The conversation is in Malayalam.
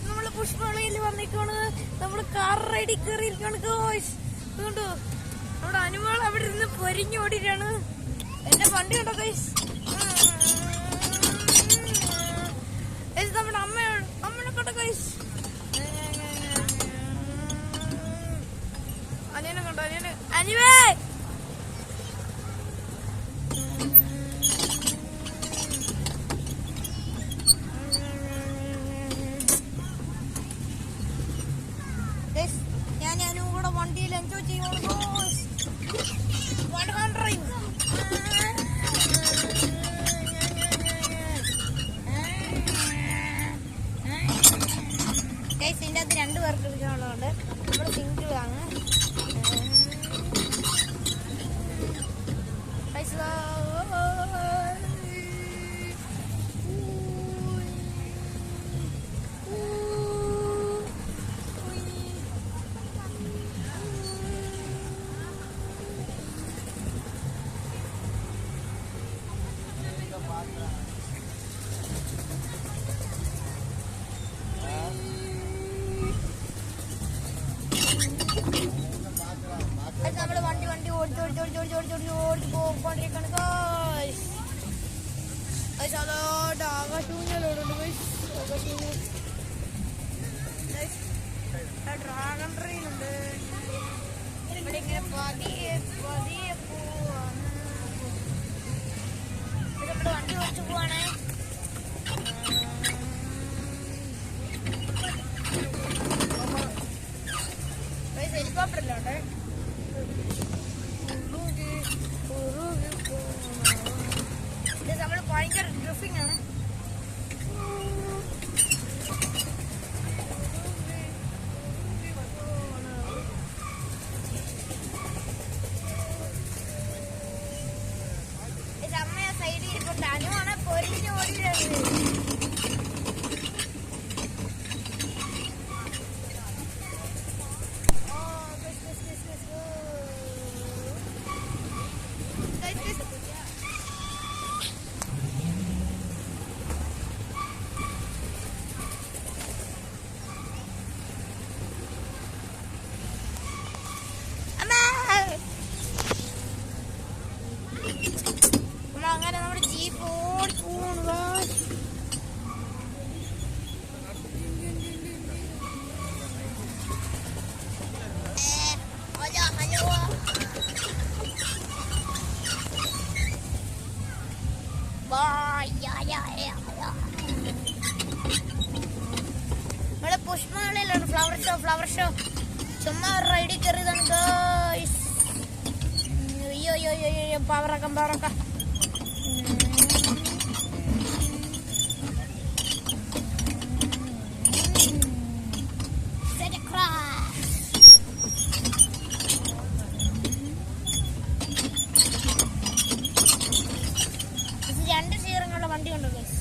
നമ്മള് പുഷ്പളയിൽ വന്നിക്കാണ്. നമ്മള് കാർ റൈഡിൽ കയറിയിരിക്കാണ് ഗോയ്സ്. അതുകൊണ്ടോ നമ്മുടെ അനുമോൾ അവിടെ ഇരുന്ന് പൊരിഞ്ഞോടിയിട്ടാണ്. എന്റെ വണ്ടി കണ്ടോ ഗോയ്സ്. നമ്മുടെ അമ്മനെ കണ്ടോ ഗോയ്സ്. അനിയനെ കണ്ടോ? അനിവേ ഞാനും കൂടെ വണ്ടിയിൽ എൻജോയ് ചെയ്യുന്നു. ഇതിൻ്റെ അകത്ത് 2 പേർക്ക് എടുക്കാനുള്ളതുകൊണ്ട് നമ്മൾ സിംഗിളാണ്. നമ്മള് വണ്ടി ഓടിച്ച് പോയിക്കൊണ്ടിരിക്കാണ്. ഡ്രാഗൺ ട്രെയിൻ ഉണ്ട് ഇവിടെ. ഇങ്ങനെ പതിയെ പോവാണ്. നമ്മുടെ വണ്ടി ഓടിച്ച് പോവാണേ. ഹെലികോപ്റ്ററിലുണ്ട്. ഇത് നമ്മൾ ഭയങ്കര ഡ്രിഫിംഗ് ആണ്. ഇത് അമ്മയെ സൈഡിൽ ഇരിപ്പുണ്ട്. അനുവാണ് പൊരിഞ്ഞ് ഓടിയിട്ടുണ്ട്. അങ്ങനെ നമ്മുടെ ജീപ്പ് ഓടി പോകുന്നു. ഇവിടെ പുഷ്പമേളയിലാണ് ഫ്ലവർ ഷോ. ചുമ്മാ റൈഡിൽ കയറിയതാണ് ഗോയ്സ്. അയ്യോ പവറക്കം. ഇത് 2 സീറങ്ങളുള്ള വണ്ടി ഉണ്ടോ ഗൈസ്.